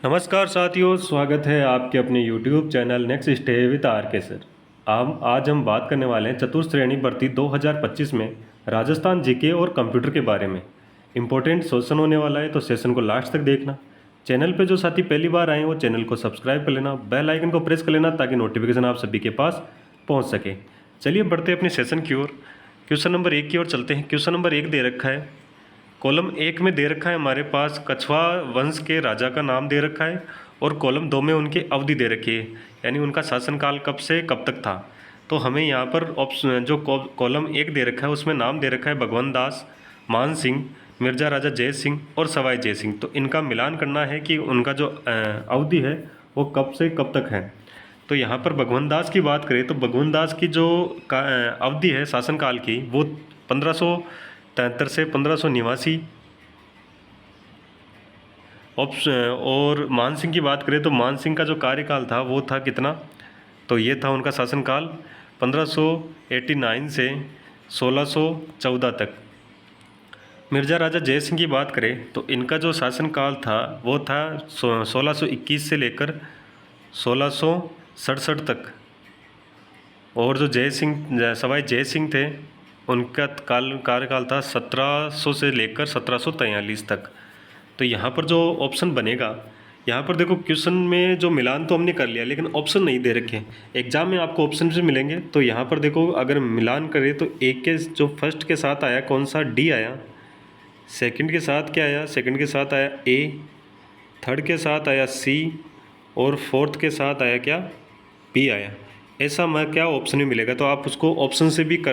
नमस्कार साथियों, स्वागत है आपके अपने YouTube channel next stay with R K sir. आज हम बात करने वाले हैं चतुर्श्रेणी भर्ती 2025 में राजस्थान जीके और कंप्यूटर के बारे में। इम्पोर्टेंट सेशन होने वाला है, तो सेशन को लास्ट तक देखना। चैनल पे जो साथी पहली बार आए हैं वो चैनल को सब्सक्राइब कर लेना, बेल आइकन को प्रेस कर लेना ताकि नोटिफिकेशन आप सभी के पास पहुँच सके। चलिए बढ़ते हैं अपने सेशन की ओर। क्वेश्चन नंबर 1 की ओर चलते हैं। क्वेश्चन नंबर 1 दे रखा है, कॉलम 1 में दे रखा है हमारे पास कछवा वंश के राजा का नाम दे रखा है और कॉलम 2 में उनकी अवधि दे रखी है, यानी उनका शासनकाल कब से कब तक था। तो हमें यहाँ पर ऑप्शन जो कॉलम 1 दे रखा है उसमें नाम दे रखा है भगवंत दास, मान सिंह, मिर्जा राजा जय सिंह और सवाई जय सिंह। तो इनका मिलान करना है कि उनका जो अवधि है वो कब से कब तक है। तो यहाँ पर भगवंत दास की बात करें तो भगवंत दास की जो अवधि है शासनकाल की वो 1573 से 1589। और मान सिंह की बात करें तो मान सिंह का जो कार्यकाल था वो था कितना, तो ये था उनका शासनकाल 1589 से 1614 तक। मिर्जा राजा जय सिंह की बात करें तो इनका जो शासनकाल था वो था 1621 से लेकर 1667 तक। और जो जय सिंह सवाई जय सिंह थे उनका कार्यकाल था 1700 से लेकर 1743 तक। तो यहाँ पर जो ऑप्शन बनेगा, यहाँ पर देखो क्वेश्चन में जो मिलान तो हमने कर लिया लेकिन ऑप्शन नहीं दे रखे। एग्जाम में आपको ऑप्शन भी मिलेंगे, तो यहाँ पर देखो अगर मिलान करें तो एक के जो फर्स्ट के साथ आया कौन सा, डी आया। सेकंड के साथ क्या आया, सेकंड के साथ आया ए। थर्ड के साथ आया सी और फोर्थ के साथ आया क्या, बी आया। ऐसा मैं क्या ऑप्शन में मिलेगा, तो आप उसको ऑप्शन से भी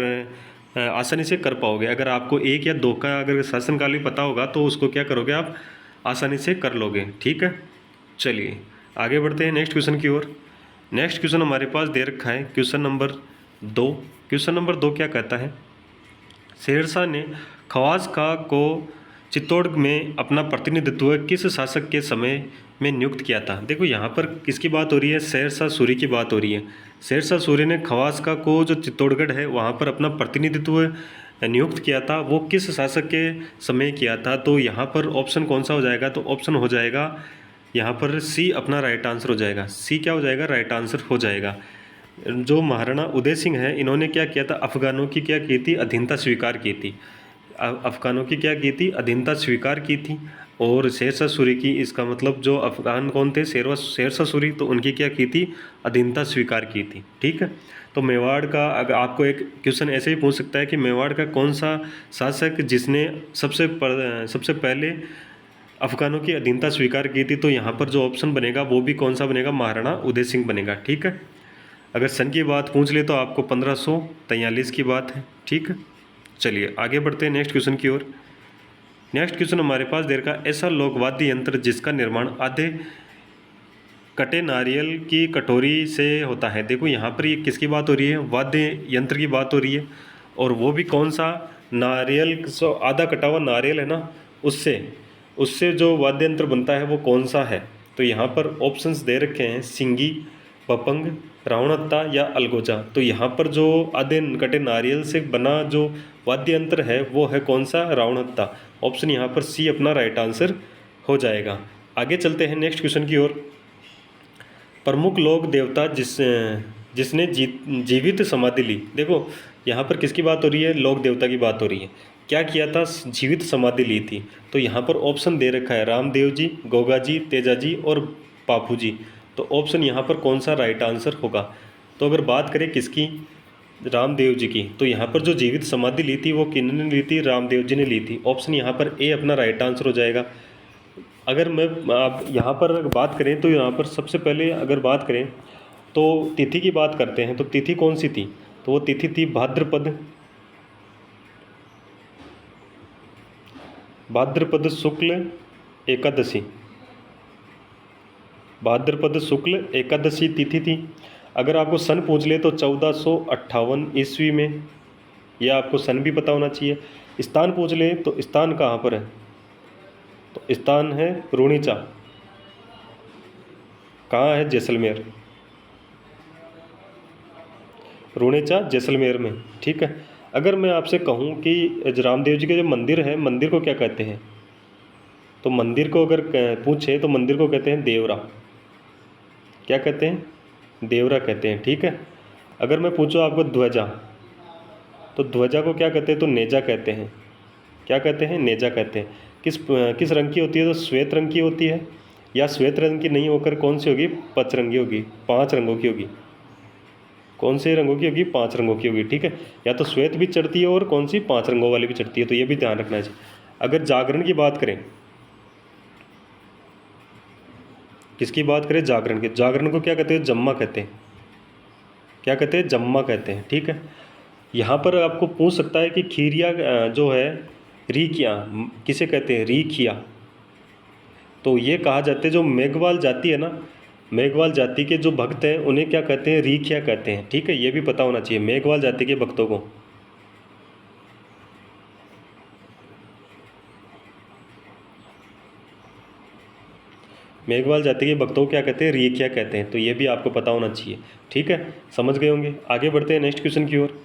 आसानी से कर पाओगे। अगर आपको एक या दो का अगर शासनकाल भी पता होगा तो उसको क्या करोगे आप आसानी से कर लोगे। ठीक है, चलिए आगे बढ़ते हैं नेक्स्ट क्वेश्चन की ओर। नेक्स्ट क्वेश्चन हमारे पास दे रखा है क्वेश्चन नंबर 2। क्वेश्चन नंबर 2 क्या कहता है, शेरशाह ने खवास खां को चित्तौड़ में अपना प्रतिनिधित्व किस शासक के समय में नियुक्त किया था। देखो यहाँ पर किसकी बात हो रही है, शेरशाह सूरी की बात हो रही है। शेरशाह सूरी ने खवास खां को जो चित्तौड़गढ़ है वहाँ पर अपना प्रतिनिधित्व नियुक्त किया था, वो किस शासक के समय किया था। तो यहाँ पर ऑप्शन कौन सा हो जाएगा, तो ऑप्शन हो जाएगा यहाँ पर सी अपना राइट आंसर हो जाएगा। सी क्या हो जाएगा, राइट आंसर हो जाएगा। जो महाराणा उदय सिंह है इन्होंने क्या किया था, अफगानों की क्या की थी, अधीनता स्वीकार की थी। अफगानों की क्या की थी, अधीनता स्वीकार की थी। और शेरशाह सूरी की, इसका मतलब जो अफगान कौन थे, शेरशाह सूरी, तो उनकी क्या की थी, अधीनता स्वीकार की थी। ठीक है, तो मेवाड़ का अगर आपको एक क्वेश्चन ऐसे ही पूछ सकता है कि मेवाड़ का कौन सा शासक जिसने सबसे पहले अफगानों की अधीनता स्वीकार की थी, तो यहाँ पर जो ऑप्शन बनेगा वो भी कौन सा बनेगा, महाराणा उदय सिंह बनेगा। ठीक है, अगर सन की बात पूछ ले तो आपको 1543 की बात है। ठीक है, चलिए आगे बढ़ते हैं नेक्स्ट क्वेश्चन की ओर। नेक्स्ट क्वेश्चन हमारे पास दे रखा, ऐसा लोकवाद्य यंत्र जिसका निर्माण आधे कटे नारियल की कटोरी से होता है। देखो यहाँ पर ये किसकी बात हो रही है, वाद्य यंत्र की बात हो रही है। और वो भी कौन सा, नारियल, जो आधा कटा हुआ नारियल है ना, उससे उससे जो वाद्य यंत्र बनता है वो कौन सा है। तो यहाँ पर ऑप्शंस दे रखे हैं, सिंगी, पपंग, रावणत्ता या अलगोजा। तो यहाँ पर जो आधे कटे नारियल से बना जो वाद्य यंत्र है वो है कौन सा, रावणत्ता। ऑप्शन यहाँ पर सी अपना राइट आंसर हो जाएगा। आगे चलते हैं नेक्स्ट क्वेश्चन की ओर। प्रमुख लोक देवता जिसने जीवित समाधि ली। देखो यहाँ पर किसकी बात हो रही है, लोक देवता की बात हो रही है। क्या किया था, जीवित समाधि ली थी। तो यहाँ पर ऑप्शन दे रखा है, रामदेव जी, गोगा जी, तेजा जी और बापू जी। तो ऑप्शन यहाँ पर कौन सा राइट आंसर होगा। तो अगर बात करें किसकी, रामदेव जी की, तो यहाँ पर जो जीवित समाधि ली थी वो किन्होंने ली थी, रामदेव जी ने ली थी। ऑप्शन यहाँ पर ए अपना राइट आंसर हो जाएगा। अगर मैं आप यहाँ पर बात करें तो यहाँ पर सबसे पहले अगर बात करें तो तिथि की बात करते हैं, तो तिथि कौन सी थी, तो वो तिथि थी भाद्रपद शुक्ल एकादशी। भाद्रपद शुक्ल एकादशी तिथि थी। अगर आपको सन पूछ ले तो 1458 ईस्वी में, यह आपको सन भी पता होना चाहिए। स्थान पूछ ले तो स्थान कहाँ पर है, तो स्थान है रूणीचा। कहाँ है, जैसलमेर, रूणीचा जैसलमेर में। ठीक है, अगर मैं आपसे कहूँ कि रामदेव जी के जो मंदिर है, मंदिर को क्या कहते हैं, तो मंदिर को अगर पूछे तो मंदिर को कहते हैं देवरा। क्या कहते हैं? देवरा कहते हैं, ठीक है। अगर मैं पूछूँ आपको ध्वजा, तो ध्वजा को क्या कहते हैं? तो नेजा कहते हैं। क्या कहते हैं? नेजा कहते हैं। किस रंग की होती है? तो श्वेत रंग की होती है, या श्वेत रंग की नहीं होकर कौन सी होगी? पचरंगी होगी, 5 रंगों की होगी। कौन से रंगों की होगी? 5 रंगों की होगी, ठीक है। या तो श्वेत भी चढ़ती है और कौन सी? 5 रंगों वाली भी चढ़ती है, तो ये भी ध्यान रखना चाहिए। अगर जागरण की बात करें, किसकी बात करें? जागरण की। जागरण को क्या कहते हैं? जम्मा कहते हैं। क्या कहते हैं? जम्मा कहते हैं, ठीक है। यहाँ पर आपको पूछ सकता है कि खीरिया जो है रीखिया किसे कहते हैं? रीखिया। तो ये कहा जाता है जो मेघवाल जाति है ना, मेघवाल जाति के जो भक्त हैं उन्हें क्या कहते हैं? रीखिया कहते हैं, ठीक है। ये भी पता होना चाहिए मेघवाल जाति के भक्तों को। मेघवाल जाति के भक्तों को क्या कहते हैं? रीखिया कहते हैं, तो ये भी आपको पता होना चाहिए, ठीक है। समझ गए होंगे। आगे बढ़ते हैं नेक्स्ट क्वेश्चन की ओर।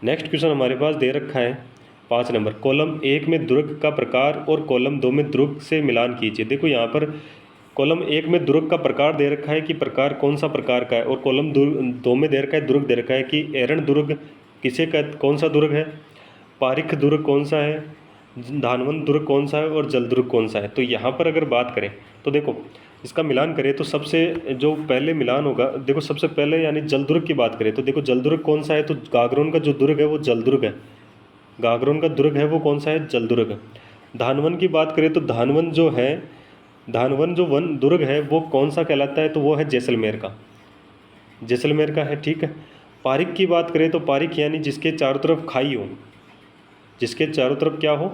नेक्स्ट क्वेश्चन हमारे पास दे रखा है 5 नंबर। कॉलम 1 में दुर्ग का प्रकार और कॉलम 2 में दुर्ग से मिलान कीजिए। देखो यहाँ पर कॉलम 1 में दुर्ग का प्रकार दे रखा है कि प्रकार कौन सा प्रकार का है, और कॉलम 2 में दे रखा है दुर्ग दे रखा है कि एरण दुर्ग किसे कौन सा दुर्ग है, पारिख दुर्ग कौन सा है, धानवंत दुर्ग कौन सा है, और जलदुर्ग कौन सा है। तो यहाँ पर अगर बात करें तो देखो इसका मिलान करें तो सबसे जो पहले मिलान होगा, देखो सबसे पहले यानी जलदुर्ग की बात करें तो देखो जलदुर्ग कौन सा है, तो गागरोन का जो दुर्ग है वो जलदुर्ग है। गागरोन का दुर्ग है वो कौन सा है? जलदुर्ग। धानवन की बात करें तो धानवन जो है, धानवन जो वन दुर्ग है वो कौन सा कहलाता है? तो वो है जैसलमेर का, जैसलमेर का है, ठीक है। पारिक की बात करें तो पारिक यानी जिसके चारों तरफ खाई हो, जिसके चारों तरफ क्या हो?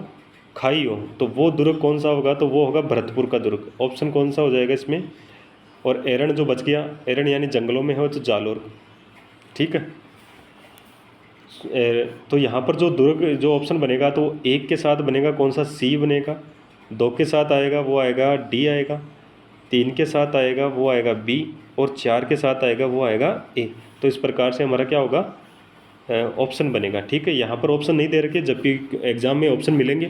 खाई हो, तो वो दुर्ग कौन सा होगा? तो वो होगा भरतपुर का दुर्ग। ऑप्शन कौन सा हो जाएगा इसमें? और एरण जो बच गया, एरण यानी जंगलों में हो तो जालोर, ठीक है। तो यहाँ पर जो दुर्ग जो ऑप्शन बनेगा तो 1 के साथ बनेगा कौन सा? सी बनेगा। 2 के साथ आएगा वो आएगा डी आएगा। 3 के साथ आएगा वो आएगा बी, और 4 के साथ आएगा वो आएगा ए। तो इस प्रकार से हमारा क्या होगा? ऑप्शन बनेगा, ठीक है। यहाँ पर ऑप्शन नहीं दे रखे, जबकि एग्जाम में ऑप्शन मिलेंगे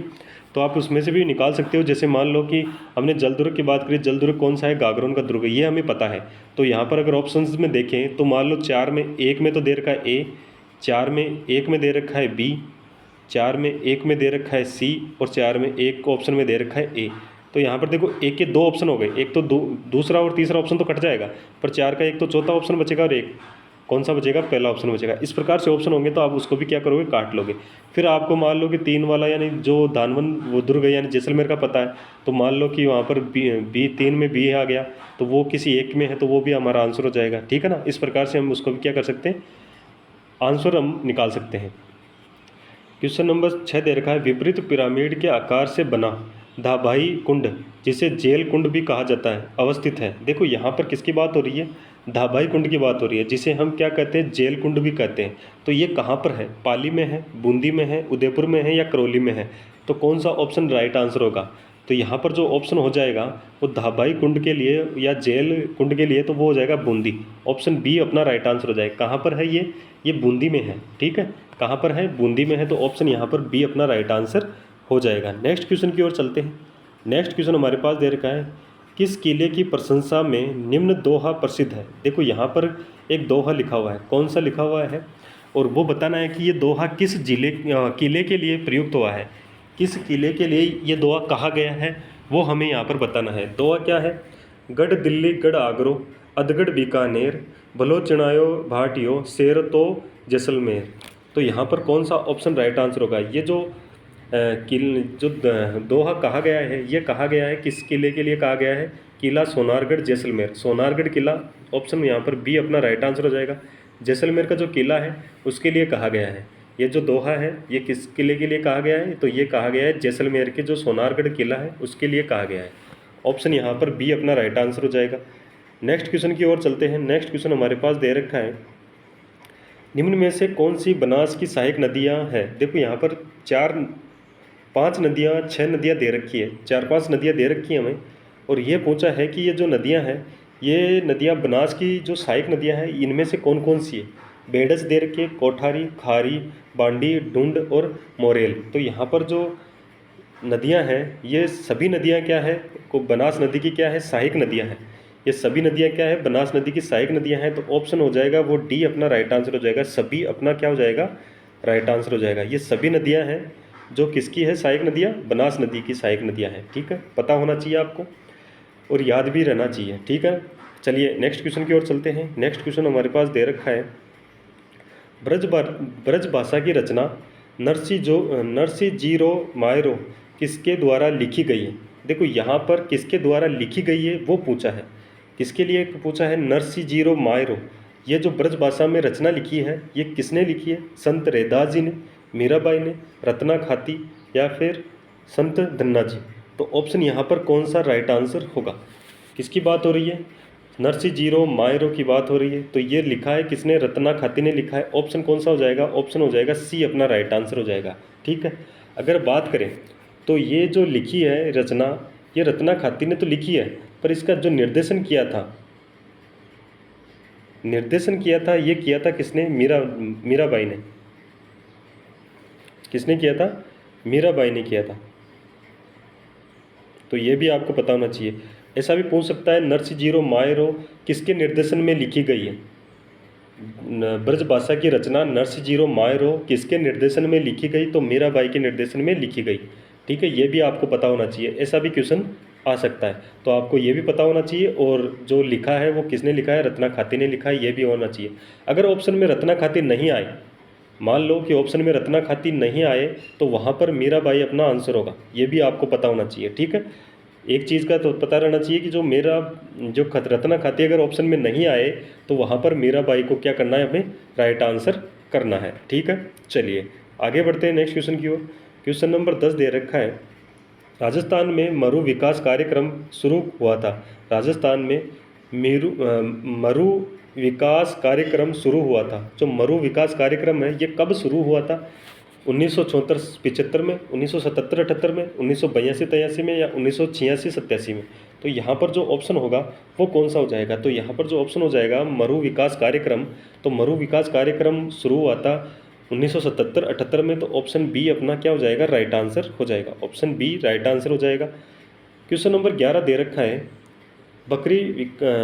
तो आप उसमें से भी निकाल सकते हो। जैसे मान लो कि हमने जलदुर्ग की बात करी, जलदुर्ग कौन सा है? गागरोन का दुर्ग, ये हमें पता है। तो यहाँ पर अगर ऑप्शंस में देखें तो मान लो 4 में 1 में तो दे रखा है ए, 4 में 1 में दे रखा है बी, 4 में 1 में दे रखा है सी, और 4 में 1 ऑप्शन में दे रखा है ए। तो यहाँ पर देखो एक के 2 ऑप्शन हो गए, एक तो दूसरा और तीसरा ऑप्शन तो कट जाएगा, पर 4 का एक तो चौथा ऑप्शन बचेगा और एक कौन सा बचेगा? पहला ऑप्शन बचेगा। इस प्रकार से ऑप्शन होंगे तो आप उसको भी क्या करोगे? काट लोगे। फिर आपको मान लो कि 3 वाला यानी जो धानवन वो दुर्ग है यानी जैसलमेर का पता है, तो मान लो कि वहाँ पर बी 3 में बी आ गया तो वो किसी एक में है, तो वो भी हमारा आंसर हो जाएगा, ठीक है ना। इस प्रकार से हम उसको भी क्या कर सकते हैं? आंसर हम निकाल सकते हैं। क्वेश्चन नंबर 6 दे रखा है विपरीत पिरामिड के आकार से बना धाबाई कुंड, जिसे जेल कुंड भी कहा जाता है, अवस्थित है। देखो यहाँ पर किसकी बात हो रही है? धाबाई कुंड की बात हो रही है, जिसे हम क्या कहते हैं? जेल कुंड भी कहते हैं। तो ये कहाँ पर है? पाली में है, बूंदी में है, उदयपुर में है, या करौली में है? तो कौन सा ऑप्शन राइट आंसर होगा? तो यहाँ पर जो ऑप्शन हो जाएगा वो धाबाई कुंड के लिए या जेल कुंड के लिए तो वो हो जाएगा बूंदी। ऑप्शन बी अपना राइट आंसर हो जाएगा। कहाँ पर है ये बूंदी में है, ठीक है। कहाँ पर है? बूंदी में है, तो ऑप्शन यहाँ पर बी अपना राइट आंसर हो जाएगा। नेक्स्ट क्वेश्चन की ओर चलते हैं। नेक्स्ट क्वेश्चन हमारे पास दे रखा है किस किले की प्रशंसा में निम्न दोहा प्रसिद्ध है। देखो यहाँ पर एक दोहा लिखा हुआ है, कौन सा लिखा हुआ है? और वो बताना है कि ये दोहा किस किले के लिए प्रयुक्त हुआ है, किस किले के लिए ये दोहा कहा गया है, वो हमें यहाँ पर बताना है। दोहा क्या है? गढ़ दिल्ली गढ़ आगरो, अधगढ़ बीकानेर, भलो चिणायो भाटियो, शेर तो जैसलमेर। तो यहाँ पर कौन सा ऑप्शन राइट आंसर होगा? ये जो दोहा कहा गया है, ये कहा गया है किस किले के लिए कहा गया है? किला सोनारगढ़ जैसलमेर, सोनारगढ़ किला। ऑप्शन यहाँ पर बी अपना राइट आंसर हो जाएगा। जैसलमेर का जो किला है उसके लिए कहा गया है। ये जो दोहा है ये किस किले के लिए कहा गया है? तो ये कहा गया है जैसलमेर के जो सोनारगढ़ किला है उसके लिए कहा गया है। ऑप्शन यहाँ पर बी अपना राइट आंसर हो जाएगा। नेक्स्ट क्वेश्चन की ओर चलते हैं। नेक्स्ट क्वेश्चन हमारे पास दे रखा है निम्न में से कौन सी बनास की सहायक नदियाँ हैं। देखो यहाँ पर 5 नदियाँ 6 नदियाँ दे रखी है, 4-5 नदियाँ दे रखी है हमें, और ये पूछा है कि ये जो नदियाँ हैं ये नदियाँ बनास की जो सहायक नदियाँ हैं इनमें से कौन कौन सी है। बेडस दे रखी है, कोठारी, खारी, बांडी, डुंड और मोरेल। तो यहाँ पर जो नदियां हैं, ये सभी नदियां क्या है, को बनास नदी की क्या है, सहायक नदियां हैं। ये सभी नदियां क्या है, बनास नदी की सहायक नदियां हैं। तो ऑप्शन हो जाएगा वो डी अपना राइट आंसर हो जाएगा। सभी अपना क्या हो जाएगा, राइट आंसर हो जाएगा। ये सभी नदियां हैं जो किसकी है, सहायक नदियां, बनास नदी की सहायक नदियां हैं। ठीक है, पता होना चाहिए आपको और याद भी रहना चाहिए। ठीक है, चलिए नेक्स्ट क्वेश्चन की ओर चलते हैं। नेक्स्ट क्वेश्चन हमारे पास दे रखा है, ब्रज भाषा की रचना नरसी जीरो मायरो किसके द्वारा लिखी गई है। देखो यहाँ पर किसके द्वारा लिखी गई है वो पूछा है, किसके लिए पूछा है, नरसी जीरो मायरो। ये जो ब्रज भाषा में रचना लिखी है ये किसने लिखी है, संत रैदास जी ने, मीराबाई ने, रत्ना खाती या फिर संत धन्ना जी। तो ऑप्शन यहाँ पर कौन सा राइट आंसर होगा, किसकी बात हो रही है, नरसी जीरो मायरो की बात हो रही है। तो ये लिखा है किसने, रत्ना खाती ने लिखा है। ऑप्शन कौन सा हो जाएगा, ऑप्शन हो जाएगा सी अपना राइट आंसर हो जाएगा। ठीक है, अगर बात करें तो ये जो लिखी है रचना, ये रत्ना खाती ने तो लिखी है, पर इसका जो निर्देशन किया था, ये किया था किसने, मीराबाई ने। किसने किया था, मीराबाई ने किया था। तो ये भी आपको पता होना चाहिए। ऐसा भी पूछ सकता है, नरसी जीरो मायरो किसके निर्देशन में लिखी गई है, ब्रज भाषा की रचना नरसी जीरो मायरो किसके निर्देशन में लिखी गई, तो मीराबाई के निर्देशन में लिखी गई। ठीक है, ये भी आपको पता होना चाहिए, ऐसा भी क्वेश्चन आ सकता है। तो आपको ये भी पता होना चाहिए और जो लिखा है वो किसने लिखा है, रत्ना खाती ने लिखा है, ये भी होना चाहिए। अगर ऑप्शन में रत्ना खाती नहीं आए, मान लो कि ऑप्शन में रत्ना खाती नहीं आए, तो वहाँ पर मीराबाई अपना आंसर होगा, ये भी आपको पता होना चाहिए। ठीक है, एक चीज़ का तो पता रहना चाहिए कि जो रत्ना खाती अगर ऑप्शन में नहीं आए तो वहाँ पर मीराबाई को क्या करना है, हमें राइट आंसर करना है। ठीक है, चलिए आगे बढ़ते हैं नेक्स्ट क्वेश्चन की ओर। क्वेश्चन नंबर 10 दे रखा है, राजस्थान में मरु विकास कार्यक्रम शुरू हुआ था। राजस्थान में मरु विकास कार्यक्रम शुरू हुआ था। जो मरु विकास कार्यक्रम है ये कब शुरू हुआ था, 1974-75 में, 1977-78 में, 1982-83 में या 1986-87 में। तो यहाँ पर जो ऑप्शन होगा वो कौन सा हो जाएगा, तो यहाँ पर जो ऑप्शन हो जाएगा मरु विकास कार्यक्रम, तो मरु विकास कार्यक्रम शुरू हुआ था 1977-78 में। तो ऑप्शन बी अपना क्या हो जाएगा, राइट आंसर हो जाएगा। ऑप्शन बी राइट आंसर हो जाएगा। क्वेश्चन नंबर 11 दे रखा है,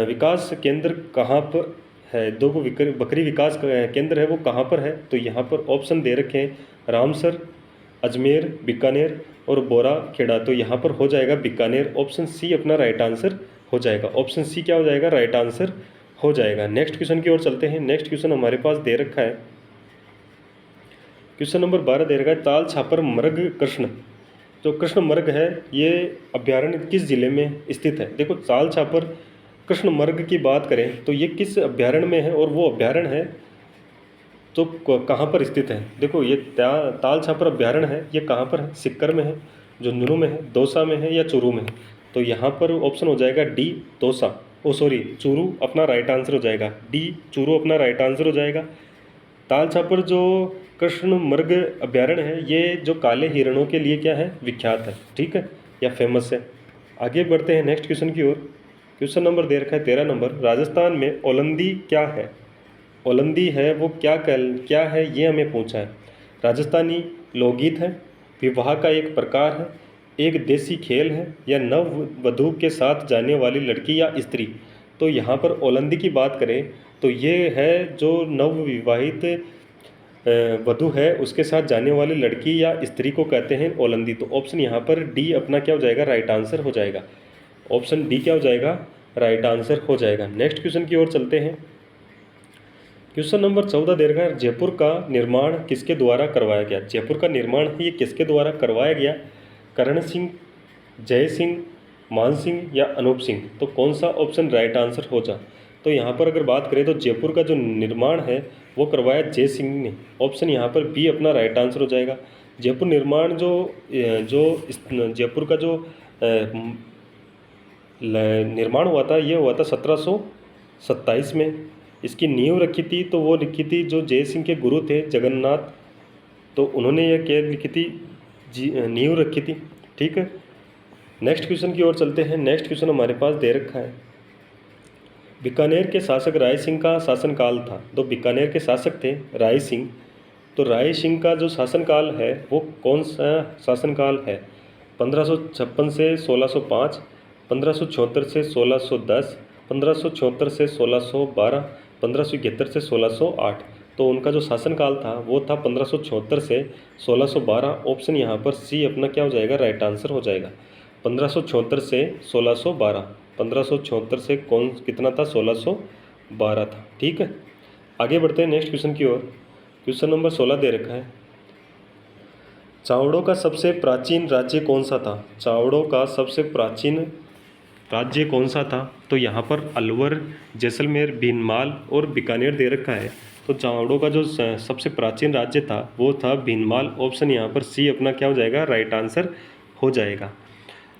विकास केंद्र कहाँ पर है, बकरी विकास केंद्र है वो कहाँ पर है। तो यहाँ पर ऑप्शन दे रखे हैं, रामसर, अजमेर, बीकानेर और बोरा खेड़ा। तो यहाँ पर हो जाएगा बीकानेर। ऑप्शन सी अपना राइट आंसर हो जाएगा। ऑप्शन सी क्या हो जाएगा, राइट आंसर हो जाएगा। नेक्स्ट क्वेश्चन की ओर चलते हैं। नेक्स्ट क्वेश्चन हमारे पास दे रखा है, क्वेश्चन नंबर 12 दे रखा है, ताल छापर मर्ग कृष्ण, जो कृष्ण मर्ग है ये अभ्यारण्य किस जिले में स्थित है। देखो ताल छापर कृष्ण मर्ग की बात करें तो ये किस अभ्यारण्य में है और वो अभ्यारण्य है तो कहाँ पर स्थित है। देखो ये ताल छापर अभ्यारण्य है, ये कहाँ पर है, सिक्कर में है, झुंझुनू में है, दौसा में है या चूरू में है। तो यहाँ पर ऑप्शन हो जाएगा डी दौसा, चूरू अपना राइट आंसर हो जाएगा। डी चूरू अपना राइट आंसर हो जाएगा। ताल छापर जो कृष्ण मर्ग अभ्यारण्य है ये जो काले हिरणों के लिए क्या है, विख्यात है। ठीक है, या फेमस है। आगे बढ़ते हैं नेक्स्ट क्वेश्चन की ओर। क्वेश्चन नंबर दे रखा है 13 नंबर, राजस्थान में ओलंदी क्या है। ओलंदी है वो क्या है ये हमें पूछा है। राजस्थानी लोकगीत है, विवाह का एक प्रकार है, एक देसी खेल है या नव वधू के साथ जाने वाली लड़की या स्त्री। तो यहाँ पर ओलंदी की बात करें तो ये है जो नव विवाहित वधू है उसके साथ जाने वाली लड़की या स्त्री को कहते हैं ओलंदी। तो ऑप्शन यहाँ पर डी अपना क्या हो जाएगा, राइट आंसर हो जाएगा। ऑप्शन डी क्या हो जाएगा, राइट आंसर हो जाएगा। नेक्स्ट क्वेश्चन की ओर चलते हैं। क्वेश्चन नंबर 14 दे रखा है, जयपुर का निर्माण किसके द्वारा करवाया गया। जयपुर का निर्माण ये किसके द्वारा करवाया गया, करण सिंह, जय सिंह, मान सिंह या अनूप सिंह। तो कौन सा ऑप्शन राइट आंसर हो जा। तो यहाँ पर अगर बात करें तो जयपुर का जो निर्माण है वो करवाया जय सिंह ने। ऑप्शन यहाँ पर बी अपना राइट आंसर हो जाएगा। जयपुर निर्माण जयपुर का जो निर्माण हुआ था ये हुआ था 1727 में। इसकी नींव रखी थी तो वो लिखी थी जो जय सिंह के गुरु थे जगन्नाथ, तो उन्होंने यह क्या लिखी थी, नींव रखी थी। ठीक है, नेक्स्ट क्वेश्चन की ओर चलते हैं। नेक्स्ट क्वेश्चन हमारे पास दे रखा है, बीकानेर के शासक राय सिंह का शासनकाल था। तो बीकानेर के शासक थे राय सिंह। तो राय सिंह का जो शासनकाल है वो कौन सा शासनकाल है। 1556 से 1605, 1576 से 1610, 1576 से 1612, 1571 से 1608। तो उनका जो शासनकाल था वो था 1576 से 1612। ऑप्शन यहाँ पर सी अपना क्या हो जाएगा, राइट आंसर हो जाएगा। 1576 से 1612, 1576 से कौन कितना था, 1612 था। ठीक है, आगे बढ़ते हैं नेक्स्ट क्वेश्चन की ओर। क्वेश्चन नंबर 16 दे रखा है, चावड़ों का सबसे प्राचीन राज्य कौन सा था। चावड़ों का सबसे प्राचीन राज्य कौन सा था। तो यहाँ पर अलवर, जैसलमेर, भीनमाल और बीकानेर दे रखा है। तो चावड़ों का जो सबसे प्राचीन राज्य था वो था भीनमाल। ऑप्शन यहाँ पर सी अपना क्या हो जाएगा, राइट आंसर हो जाएगा।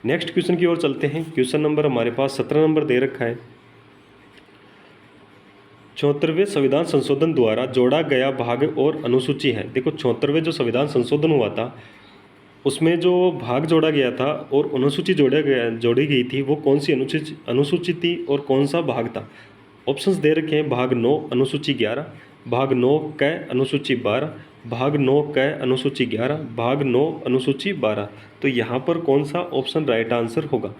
नेक्स्ट क्वेश्चन की ओर चलते हैं। क्वेश्चन नंबर हमारे पास 17 नंबर दे रखा है, 74वें संविधान संशोधन द्वारा जोड़ा गया भाग और अनुसूची है। देखो 74वें जो संविधान संशोधन हुआ था उसमें जो भाग जोड़ा गया था और अनुसूची जोड़ी गई थी वो कौन सी अनुसूची थी और कौन सा भाग था। ऑप्शंस दे रखे हैं, भाग 9 अनुसूची 11, भाग 9 क अनुसूची 12, भाग 9 क अनुसूची 11, भाग 9 अनुसूची 12। तो यहाँ पर कौन सा ऑप्शन राइट आंसर होगा।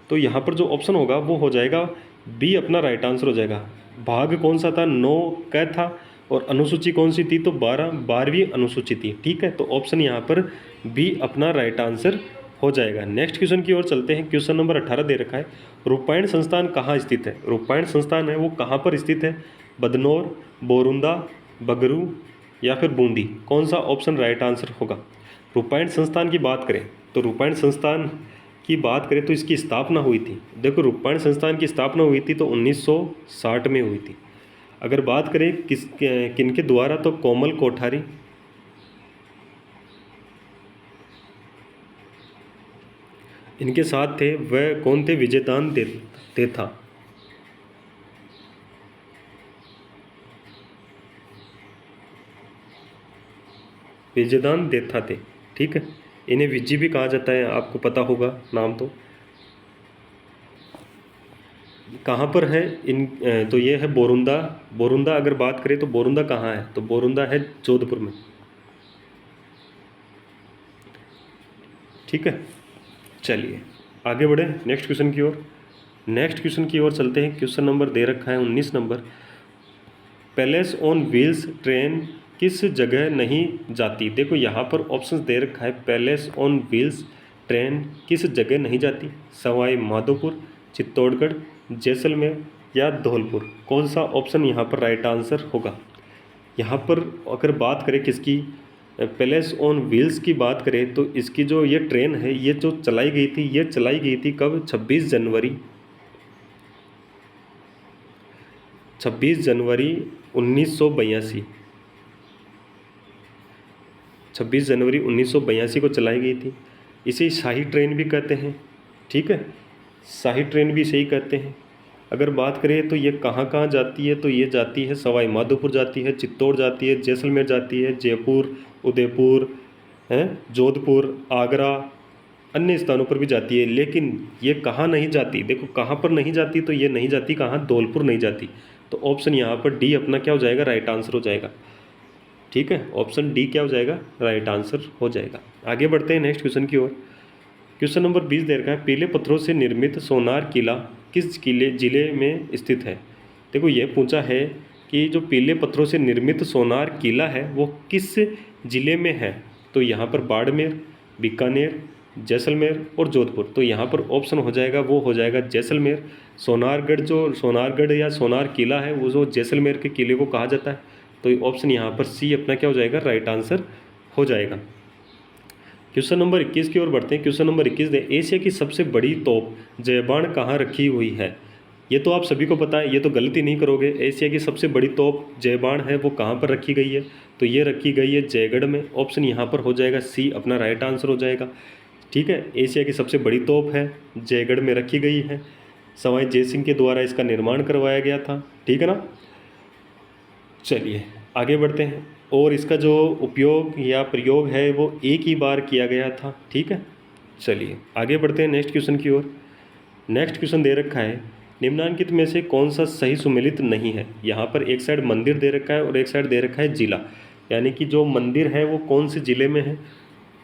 तो यहाँ पर जो ऑप्शन होगा वो हो जाएगा बी अपना राइट आंसर हो जाएगा। भाग कौन सा था, 9 क था और अनुसूची कौन सी थी, तो 12वीं अनुसूची थी। ठीक है, तो ऑप्शन यहाँ पर बी अपना राइट आंसर हो जाएगा। नेक्स्ट क्वेश्चन की ओर चलते हैं। क्वेश्चन नंबर 18 दे रखा है, रूपायण संस्थान कहाँ स्थित है। रूपायण संस्थान है वो कहाँ पर स्थित है, बदनौर, बोरुंदा, बगरू या फिर बूंदी। कौन सा ऑप्शन राइट आंसर होगा। रूपायण संस्थान की बात करें तो रूपायण संस्थान की बात करें तो इसकी स्थापना हुई थी। देखो रूपायण संस्थान की स्थापना हुई थी तो 1960 में हुई थी। अगर बात करें किनके द्वारा, तो कोमल कोठारी, इनके साथ थे। वह कौन थे, विजयदान देथा। विजयदान देथा थे। ठीक है, इन्हें विजी भी कहा जाता है, आपको पता होगा नाम। तो कहाँ पर है इन, तो ये है बोरुंदा। बोरुंदा अगर बात करें तो बोरुंदा कहाँ है, तो बोरुंदा है जोधपुर में। ठीक है, चलिए आगे बढ़े नेक्स्ट क्वेश्चन की ओर। नेक्स्ट क्वेश्चन की ओर चलते हैं। क्वेश्चन नंबर दे रखा है 19 number, palace on wheels train किस जगह नहीं जाती। देखो यहाँ पर ऑप्शंस दे रखा है, पैलेस ऑन व्हील्स ट्रेन किस जगह नहीं जाती। सवाई माधोपुर, चित्तौड़गढ़, जैसलमेर या धौलपुर। कौन सा ऑप्शन यहाँ पर राइट आंसर होगा। यहाँ पर अगर बात करें किसकी, पैलेस ऑन व्हील्स की बात करें तो इसकी जो ये ट्रेन है ये जो चलाई गई थी, ये चलाई गई थी कब, 26 जनवरी 1982। 26 जनवरी 1982 को चलाई गई थी। इसे शाही ट्रेन भी कहते हैं। ठीक है, शाही ट्रेन भी इसे ही कहते हैं। अगर बात करें तो ये कहाँ कहाँ जाती है, तो ये जाती है सवाई माधोपुर जाती है, चित्तौड़ जाती है, जैसलमेर जाती है, जयपुर, उदयपुर है, जोधपुर, आगरा, अन्य स्थानों पर भी जाती है। लेकिन ये कहाँ नहीं जाती, देखो कहाँ पर नहीं जाती, तो ये नहीं जाती कहाँ, धौलपुर नहीं जाती। तो ऑप्शन यहाँ पर डी अपना क्या हो जाएगा, राइट आंसर हो जाएगा। ठीक है, ऑप्शन डी क्या हो जाएगा, राइट आंसर हो जाएगा। आगे बढ़ते हैं नेक्स्ट क्वेश्चन की ओर। क्वेश्चन नंबर 20 दे रखा है, पीले पत्थरों से निर्मित सोनार किला किस जिले में स्थित है। देखो ये पूछा है कि जो पीले पत्थरों से निर्मित सोनार किला है वो किस जिले में है। तो यहाँ पर बाड़मेर, बीकानेर, जैसलमेर और जोधपुर। तो यहाँ पर ऑप्शन हो जाएगा वो हो जाएगा जैसलमेर। सोनारगढ़ जो सोनारगढ़ या सोनार किला है वो जो जैसलमेर के किले को कहा जाता है। तो ऑप्शन यहाँ पर सी अपना क्या हो जाएगा, राइट आंसर हो जाएगा। क्वेश्चन नंबर 21 की ओर बढ़ते हैं। क्वेश्चन नंबर 21 दे, एशिया की सबसे बड़ी तोप जयबान कहाँ रखी हुई है। ये तो आप सभी को पता है, ये तो गलती नहीं करोगे। एशिया की सबसे बड़ी तोप जयबान है वो कहाँ पर रखी गई है, तो ये रखी गई है जयगढ़ में। ऑप्शन यहाँ पर हो जाएगा सी अपना राइट आंसर हो जाएगा। ठीक है, एशिया की सबसे बड़ी तोप है जयगढ़ में रखी गई है। सवाई जय सिंह के द्वारा इसका निर्माण करवाया गया था। ठीक है ना, चलिए आगे बढ़ते हैं। और इसका जो उपयोग या प्रयोग है वो एक ही बार किया गया था। ठीक है, चलिए आगे बढ़ते हैं नेक्स्ट क्वेश्चन की ओर। नेक्स्ट क्वेश्चन दे रखा है, निम्नांकित में से कौन सा सही सुमेलित नहीं है। यहाँ पर एक साइड मंदिर दे रखा है और एक साइड दे रखा है जिला, यानी कि जो मंदिर है वो कौन से ज़िले में है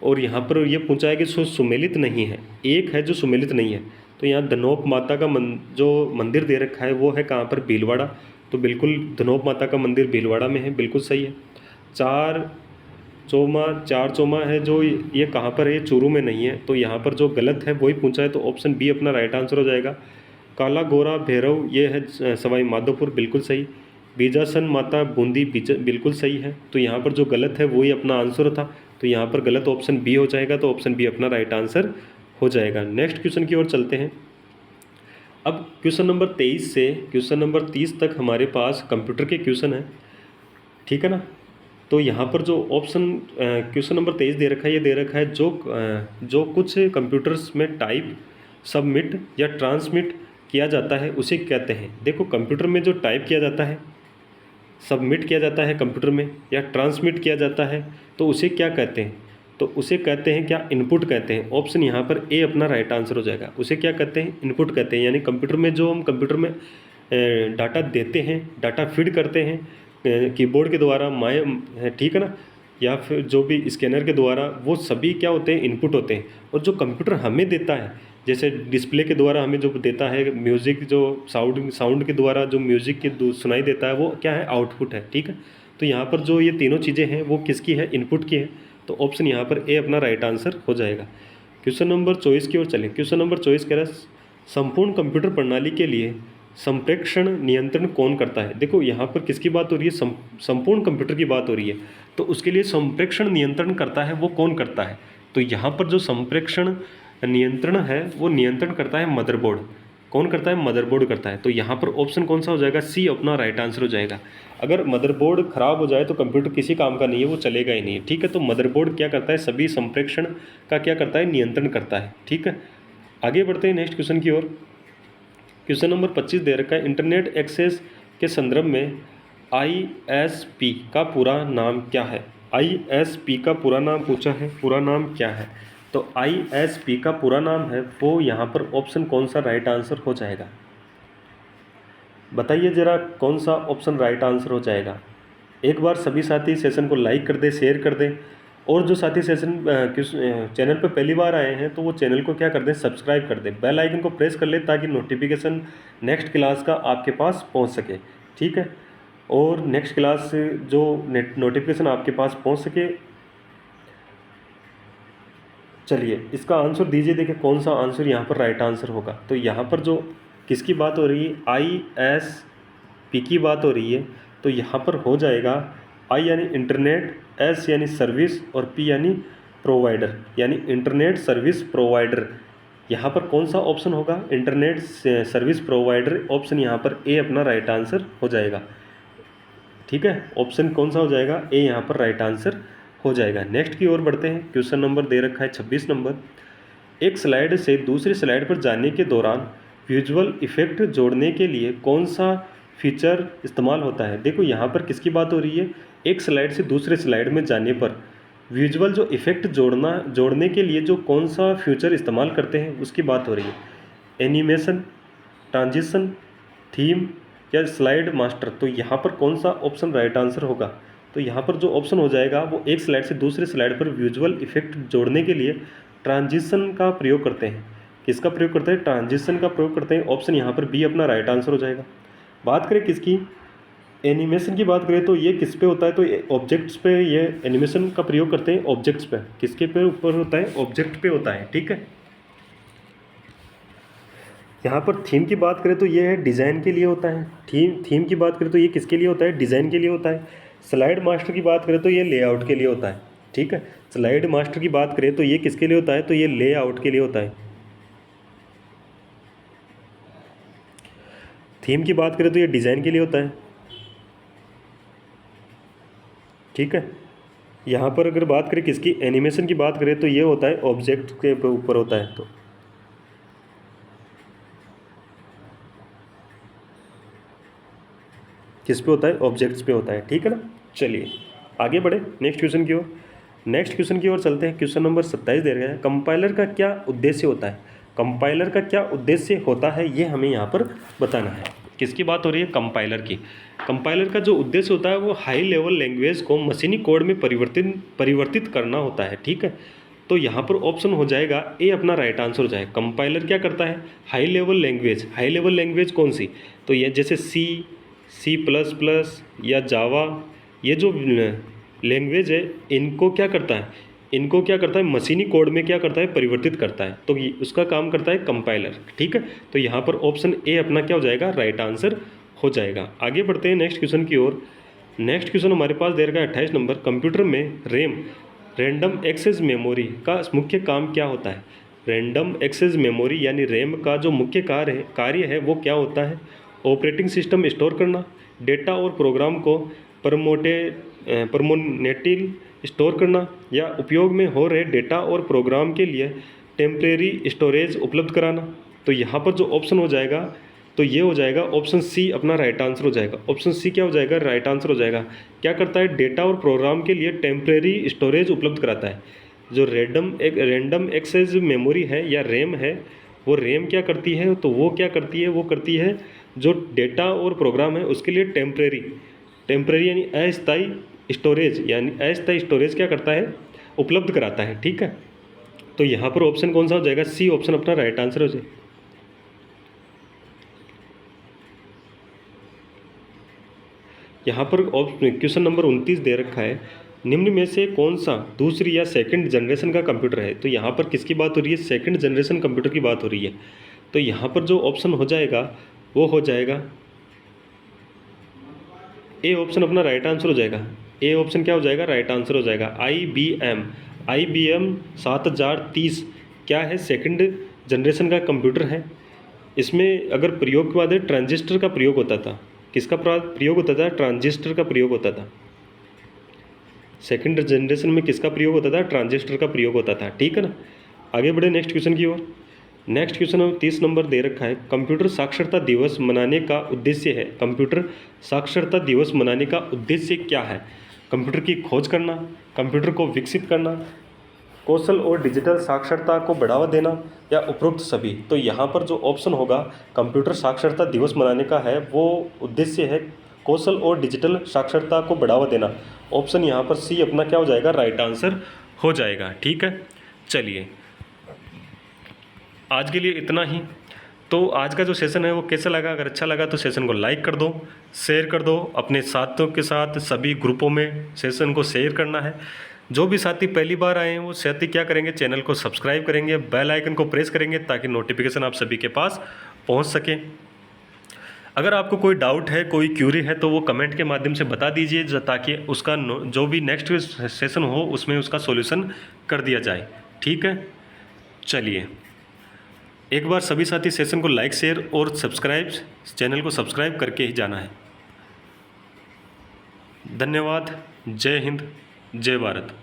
और यहाँ पर ये पूछा है कि सो सुमेलित नहीं है, एक है जो सुमेलित नहीं है। तो यहाँ धनोप माता का जो मंदिर दे रखा है वो है कहाँ पर, भीलवाड़ा। तो बिल्कुल धनोप माता का मंदिर भीलवाड़ा में है, बिल्कुल सही है। चार चौमा है जो ये कहाँ पर है, चूरू में नहीं है। तो यहाँ पर जो गलत है वही पूछा है, तो ऑप्शन बी अपना राइट आंसर हो जाएगा। काला गोरा भैरव ये है सवाई माधोपुर, बिल्कुल सही। बीजासन माता बूंदी बिल्कुल सही है। तो यहाँ पर जो गलत है वही अपना आंसर था, तो यहाँ पर गलत ऑप्शन बी हो जाएगा। तो ऑप्शन बी अपना राइट आंसर हो जाएगा। नेक्स्ट क्वेश्चन की ओर चलते हैं। अब क्वेश्चन नंबर 23 से क्वेश्चन नंबर 30 तक हमारे पास कंप्यूटर के क्वेश्चन है, ठीक है ना। तो यहाँ पर जो ऑप्शन क्वेश्चन नंबर 23 दे रखा है, ये दे रखा है जो कुछ कंप्यूटर्स में टाइप, सबमिट या ट्रांसमिट किया जाता है उसे कहते हैं। देखो कंप्यूटर में जो टाइप किया जाता है, सबमिट किया जाता है कंप्यूटर में, या ट्रांसमिट किया जाता है, तो उसे क्या कहते हैं? तो उसे कहते हैं क्या, इनपुट कहते हैं। ऑप्शन यहाँ पर ए अपना राइट आंसर हो जाएगा। उसे क्या कहते हैं, इनपुट कहते हैं। यानी कंप्यूटर में जो हम कंप्यूटर में डाटा देते हैं, डाटा फीड करते हैं कीबोर्ड के द्वारा, ठीक है ना, या फिर जो भी स्कैनर के द्वारा, वो सभी क्या होते हैं, इनपुट होते हैं। और जो कंप्यूटर हमें देता है, जैसे डिस्प्ले के द्वारा हमें जो देता है म्यूज़िक, जो साउंड के द्वारा जो म्यूज़िक की सुनाई देता है, वो क्या है, आउटपुट है, ठीक है। तो यहाँ पर जो ये तीनों चीज़ें हैं वो किसकी है, इनपुट की है। तो ऑप्शन यहाँ पर ए अपना राइट आंसर हो जाएगा। क्वेश्चन नंबर 24 की ओर चलें। क्वेश्चन नंबर 24 कह रहा है संपूर्ण कंप्यूटर प्रणाली के लिए संप्रेषण नियंत्रण कौन करता है। देखो यहाँ पर किसकी बात हो रही है, संपूर्ण कंप्यूटर की बात हो रही है। तो उसके लिए संप्रेषण नियंत्रण करता है वो कौन करता है। तो यहाँ पर जो संप्रेषण नियंत्रण है वो नियंत्रण करता है मदरबोर्ड। कौन करता है, मदरबोर्ड करता है। तो यहाँ पर ऑप्शन कौन सा हो जाएगा, सी अपना राइट आंसर हो जाएगा। अगर मदरबोर्ड खराब हो जाए तो कंप्यूटर किसी काम का नहीं है, वो चलेगा ही नहीं, ठीक है। तो मदरबोर्ड क्या करता है, सभी संप्रेषण का क्या करता है, नियंत्रण करता है, ठीक है। आगे बढ़ते हैं नेक्स्ट क्वेश्चन की ओर। क्वेश्चन नंबर 25 दे रखा है इंटरनेट एक्सेस के संदर्भ में ISP का पूरा नाम क्या है। ISP का पूरा नाम पूछा है, पूरा नाम क्या है। तो ISP का पूरा नाम है वो यहाँ पर ऑप्शन कौन सा राइट आंसर हो जाएगा, बताइए ज़रा कौन सा ऑप्शन राइट आंसर हो जाएगा। एक बार सभी साथी सेशन को लाइक कर दें, शेयर कर दें, और जो साथी सेशन चैनल पर पहली बार आए हैं तो वो चैनल को क्या कर दें, सब्सक्राइब कर दें, बेल आइकन को प्रेस कर लें ताकि नोटिफिकेशन नेक्स्ट क्लास का आपके पास पहुंच सके, ठीक है। और नेक्स्ट क्लास से जो नोटिफिकेशन आपके पास पहुंच सके। चलिए इसका आंसर दीजिए, देखिए कौन सा आंसर यहाँ पर राइट आंसर होगा। तो यहाँ पर जो किसकी बात हो रही है, ISP की बात हो रही है। तो यहाँ पर हो जाएगा आई यानी इंटरनेट, एस यानी सर्विस, और पी यानी प्रोवाइडर, यानी इंटरनेट सर्विस प्रोवाइडर। यहाँ पर कौन सा ऑप्शन होगा, इंटरनेट सर्विस प्रोवाइडर। ऑप्शन यहाँ पर ए अपना राइट आंसर हो जाएगा, ठीक है। ऑप्शन कौन सा हो जाएगा, ए यहाँ पर राइट आंसर हो जाएगा। नेक्स्ट की ओर बढ़ते हैं। क्वेश्चन नंबर दे रखा है 26 नंबर। एक स्लाइड से दूसरी स्लाइड पर जाने के दौरान विजुअल इफेक्ट जोड़ने के लिए कौन सा फीचर इस्तेमाल होता है। देखो यहाँ पर किसकी बात हो रही है, एक स्लाइड से दूसरे स्लाइड में जाने पर विजुअल जो इफेक्ट जोड़ने के लिए जो कौन सा फीचर इस्तेमाल करते हैं उसकी बात हो रही है। एनिमेशन, ट्रांजिशन, थीम या स्लाइड मास्टर। तो यहाँ पर कौन सा ऑप्शन राइट आंसर होगा। तो यहाँ पर जो ऑप्शन हो जाएगा वो एक स्लाइड से दूसरे स्लाइड पर विजुअल इफेक्ट जोड़ने के लिए ट्रांजिशन का प्रयोग करते हैं। किसका प्रयोग करते हैं, ट्रांजिशन का प्रयोग करते हैं। ऑप्शन यहाँ पर बी अपना राइट आंसर हो जाएगा। बात करें किसकी, एनिमेशन की बात करें तो ये किस पे होता है, तो ऑब्जेक्ट्स पे ये एनिमेशन का प्रयोग करते हैं, ऑब्जेक्ट्स पे। किसके पे ऊपर होता है, ऑब्जेक्ट पे होता है, ठीक है। यहाँ पर थीम की बात करें तो ये है डिज़ाइन के लिए होता है। थीम की बात करें तो ये किसके लिए होता है, डिज़ाइन के लिए होता है। स्लाइड मास्टर की बात करें तो ये लेआउट के लिए होता है, ठीक है। स्लाइड मास्टर की बात करें तो ये किसके लिए होता है, तो ये लेआउट के लिए होता है। थीम की बात करें तो ये डिज़ाइन के लिए होता है, ठीक है। यहाँ पर अगर बात करें किसकी, एनिमेशन की बात करें तो ये होता है ऑब्जेक्ट के ऊपर होता है। तो किस पे होता है, ऑब्जेक्ट्स पे होता है, ठीक है ना। चलिए आगे बढ़े नेक्स्ट क्वेश्चन की ओर। नेक्स्ट क्वेश्चन की ओर चलते हैं। क्वेश्चन नंबर 27 दे रखा है कंपाइलर का क्या उद्देश्य होता है। कंपाइलर का क्या उद्देश्य होता है ये हमें यहाँ पर बताना है। किसकी बात हो रही है, कंपाइलर की। कंपाइलर का जो उद्देश्य होता है वो हाई लेवल लैंग्वेज को मशीनी कोड में परिवर्तित करना होता है, ठीक है। तो यहाँ पर ऑप्शन हो जाएगा ए अपना राइट आंसर हो जाएगा। कंपाइलर क्या करता है, high level language. High level language कौन सी, तो ये जैसे C++ या जावा, ये जो लैंग्वेज है इनको क्या करता है, इनको क्या करता है मशीनी कोड में क्या करता है परिवर्तित करता है, तो ये उसका काम करता है कंपाइलर। ठीक है, तो यहाँ पर ऑप्शन ए अपना क्या हो जाएगा, राइट आंसर हो जाएगा। आगे बढ़ते हैं नेक्स्ट क्वेश्चन की ओर। नेक्स्ट क्वेश्चन हमारे पास दे रखा है 28 नंबर। कंप्यूटर में रैम रैंडम एक्सेस मेमोरी का मुख्य काम क्या होता है। रैंडम एक्सेस मेमोरी यानी रैम का जो मुख्य कार्य है वो क्या होता है। ऑपरेटिंग सिस्टम स्टोर करना, डेटा और प्रोग्राम को परमोनेटिल स्टोर करना, या उपयोग में हो रहे डेटा और प्रोग्राम के लिए टेम्परेरी स्टोरेज उपलब्ध कराना। तो यहाँ पर जो ऑप्शन हो जाएगा तो ये हो जाएगा ऑप्शन सी अपना राइट आंसर हो जाएगा। ऑप्शन सी क्या हो जाएगा, राइट आंसर हो जाएगा। क्या करता है, डेटा और प्रोग्राम के लिए टेम्परेरी स्टोरेज उपलब्ध कराता है। जो रैंडम एक्सेस मेमोरी है या रैम है, वो रैम क्या करती है, तो वो क्या करती है, वो करती है जो डेटा और प्रोग्राम है उसके लिए टेम्परेरी यानी अस्थायी स्टोरेज क्या करता है, उपलब्ध कराता है। ठीक है, तो यहाँ पर ऑप्शन कौन सा हो जाएगा, सी ऑप्शन अपना राइट आंसर हो जाएगा। यहाँ पर क्वेश्चन नंबर 29 दे रखा है, निम्न में से कौन सा दूसरी या सेकंड जनरेशन का कंप्यूटर है। तो यहाँ पर किसकी बात हो रही है, सेकंड जनरेशन कंप्यूटर की बात हो रही है। तो यहाँ पर जो ऑप्शन हो जाएगा वो हो जाएगा ए ऑप्शन अपना राइट आंसर हो जाएगा। ए ऑप्शन क्या हो जाएगा, राइट आंसर हो जाएगा। IBM 7030 क्या है, सेकंड जनरेशन का कंप्यूटर है। इसमें अगर प्रयोग की बात है, ट्रांजिस्टर का प्रयोग होता था। किसका प्रयोग होता था, ट्रांजिस्टर का प्रयोग होता था। सेकंड जनरेशन में किसका प्रयोग होता था, ट्रांजिस्टर का प्रयोग होता था। ठीक है ना, आगे बढ़े नेक्स्ट क्वेश्चन की ओर। नेक्स्ट क्वेश्चन 30 नंबर दे रखा है, कंप्यूटर साक्षरता दिवस मनाने का उद्देश्य है। कंप्यूटर साक्षरता दिवस मनाने का उद्देश्य क्या है। कंप्यूटर की खोज करना, कंप्यूटर को विकसित करना, कौशल और डिजिटल साक्षरता को बढ़ावा देना, या उपरोक्त सभी। तो यहाँ पर जो ऑप्शन होगा कंप्यूटर साक्षरता दिवस मनाने का है, वो उद्देश्य है कौशल और डिजिटल साक्षरता को बढ़ावा देना। ऑप्शन यहाँ पर सी अपना क्या हो जाएगा, राइट आंसर हो जाएगा। ठीक है, चलिए आज के लिए इतना ही। तो आज का जो सेशन है वो कैसा लगा, अगर अच्छा लगा तो सेशन को लाइक कर दो, शेयर कर दो अपने साथियों के साथ, सभी ग्रुपों में सेशन को शेयर करना है। जो भी साथी पहली बार आए हैं वो साथी क्या करेंगे, चैनल को सब्सक्राइब करेंगे, बेल आइकन को प्रेस करेंगे ताकि नोटिफिकेशन आप सभी के पास पहुंच सके। अगर आपको कोई डाउट है, कोई क्यूरी है, तो वो कमेंट के माध्यम से बता दीजिए ताकि उसका जो भी नेक्स्ट सेशन हो उसमें उसका सॉल्यूशन कर दिया जाए। ठीक है, चलिए एक बार सभी साथी सेशन को लाइक, शेयर और चैनल को सब्सक्राइब करके ही जाना है। धन्यवाद। जय हिंद, जय भारत।